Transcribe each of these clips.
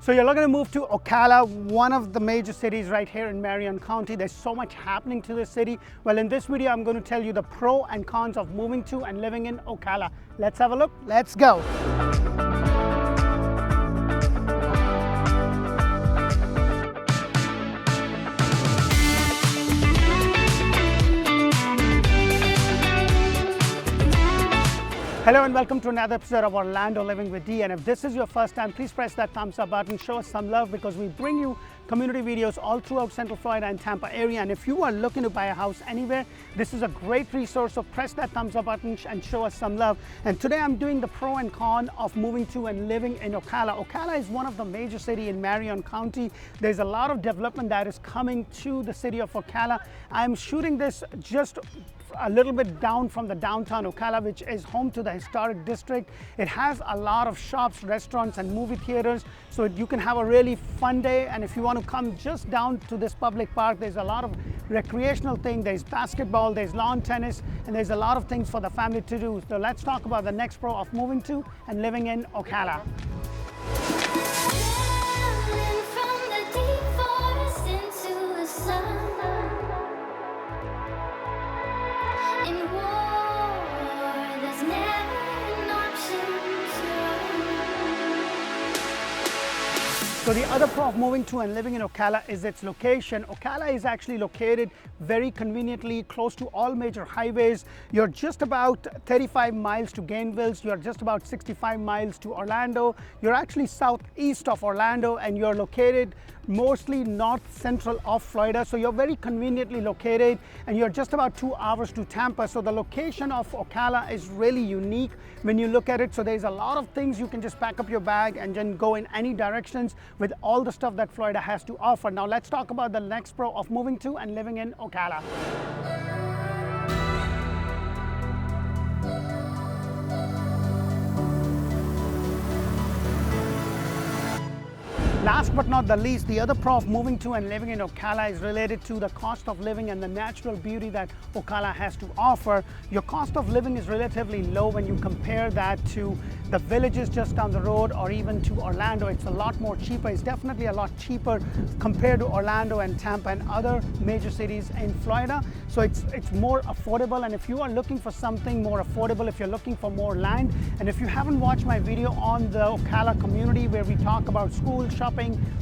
So you're looking to move to Ocala, one of the major cities right here in Marion County. There's so much happening to this city. Well, in this video, I'm going to tell you the pros and cons of moving to and living in Ocala. Let's have a look. Let's go. Hello and welcome to another episode of Orlando Living with Dee. And if this is your first time, please press that thumbs up button, show us some love because we bring you community videos all throughout Central Florida and Tampa area. And if you are looking to buy a house anywhere, this is a great resource. So press that thumbs up button and show us some love. And today I'm doing the pro and con of moving to and living in Ocala. Ocala is one of the major cities in Marion County. There's a lot of development that is coming to the city of Ocala. I'm shooting this just a little bit down from the downtown Ocala, which is home to the historic district. It has a lot of shops, restaurants and movie theaters, so you can have a really fun day. And if you want to come just down to this public park, there's a lot of recreational things. There's basketball, there's lawn tennis, and there's a lot of things for the family to do. So let's talk about the next pro of moving to and living in Ocala. So the other pro of moving to and living in Ocala is its location. Ocala is actually located very conveniently close to all major highways. You're just about 35 miles to Gainesville. You're just about 65 miles to Orlando. You're actually southeast of Orlando and you're located mostly north central of Florida. So you're very conveniently located and you're just about 2 hours to Tampa. So the location of Ocala is really unique when you look at it. So there's a lot of things you can just pack up your bag and then go in any directions with all the stuff that Florida has to offer. Now let's talk about the next pro of moving to and living in Ocala. Last but not the least, the other pro of moving to and living in Ocala is related to the cost of living and the natural beauty that Ocala has to offer. Your cost of living is relatively low when you compare that to the villages just down the road or even to Orlando. It's a lot more cheaper. It's definitely a lot cheaper compared to Orlando and Tampa and other major cities in Florida. So it's more affordable. And if you are looking for something more affordable, if you're looking for more land, and if you haven't watched my video on the Ocala community where we talk about school, shopping,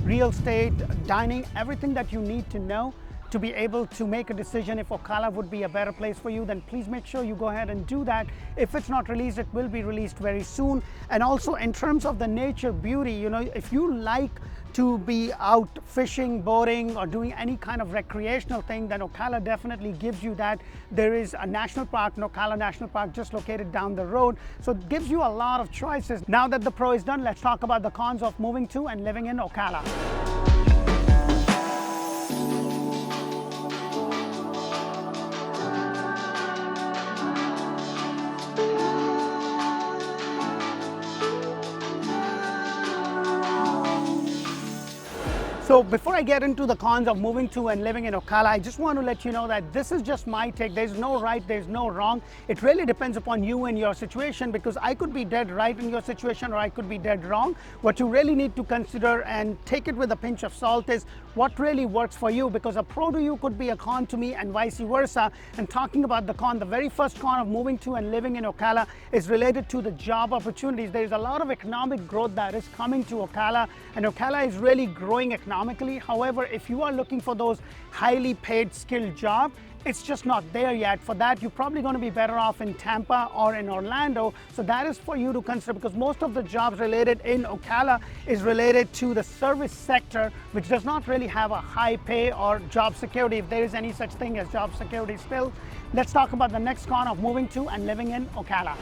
real estate, dining, everything that you need to know to be able to make a decision if Ocala would be a better place for you, then please make sure you go ahead and do that. If it's not released, it will be released very soon. And also in terms of the nature beauty, you know, if you like to be out fishing, boating, or doing any kind of recreational thing, then Ocala definitely gives you that. There is a national park, Ocala National Park, just located down the road. So it gives you a lot of choices. Now that the pro is done, let's talk about the cons of moving to and living in Ocala. So before I get into the cons of moving to and living in Ocala, I just want to let you know that this is just my take. There's no right, there's no wrong. It really depends upon you and your situation because I could be dead right in your situation or I could be dead wrong. What you really need to consider and take it with a pinch of salt is what really works for you, because a pro to you could be a con to me and vice versa. And talking about the con, the very first con of moving to and living in Ocala is related to the job opportunities. There's a lot of economic growth that is coming to Ocala and Ocala is really growing economically. However, if you are looking for those highly paid skilled jobs, it's just not there yet. For that, you're probably going to be better off in Tampa or in Orlando. So that is for you to consider because most of the jobs related in Ocala is related to the service sector, which does not really have a high pay or job security, if there is any such thing as job security still. Let's talk about the next con of moving to and living in Ocala.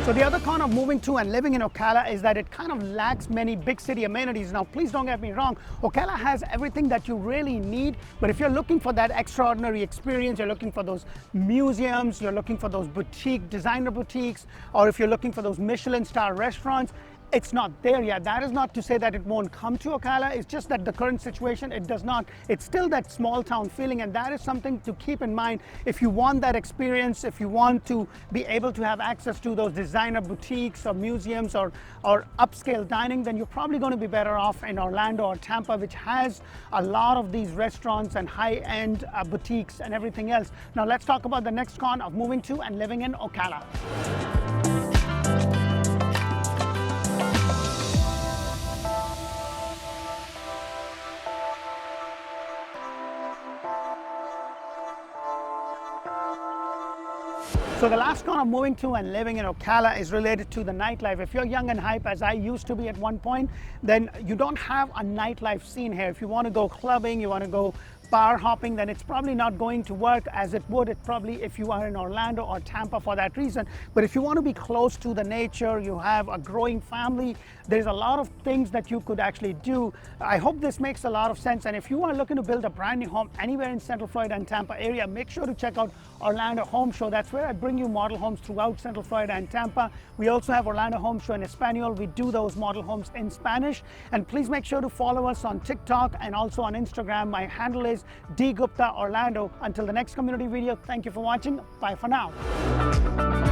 So the other con of moving to and living in Ocala is that it kind of lacks many big city amenities. Now, please don't get me wrong, Ocala has everything that you really need, but if you're looking for that extraordinary experience, you're looking for those museums, you're looking for those boutique, designer boutiques, or if you're looking for those Michelin star restaurants, it's not there yet. That is not to say that it won't come to Ocala. It's just that the current situation, it does not. It's still that small town feeling, and that is something to keep in mind if you want that experience, if you want to be able to have access to those designer boutiques or museums or upscale dining, then you're probably going to be better off in Orlando or Tampa, which has a lot of these restaurants and high-end boutiques and everything else. Now let's talk about the next con of moving to and living in Ocala. So the last con of moving to and living in Ocala is related to the nightlife. If you're young and hype, as I used to be at one point, then you don't have a nightlife scene here. If you want to go clubbing, you want to go bar hopping, then it's probably not going to work as it would probably if you are in Orlando or Tampa for that reason. But if you want to be close to the nature, you have a growing family, there's a lot of things that you could actually do. I hope this makes a lot of sense. And if you are looking to build a brand new home anywhere in Central Florida and Tampa area, make sure to check out Orlando Home Show. That's where I bring you model homes throughout Central Florida and Tampa. We also have Orlando Home Show in Espanol. We do those model homes in Spanish. And please make sure to follow us on TikTok and also on Instagram. My handle is D Gupta Orlando. Until the next community video, thank you for watching. Bye for now.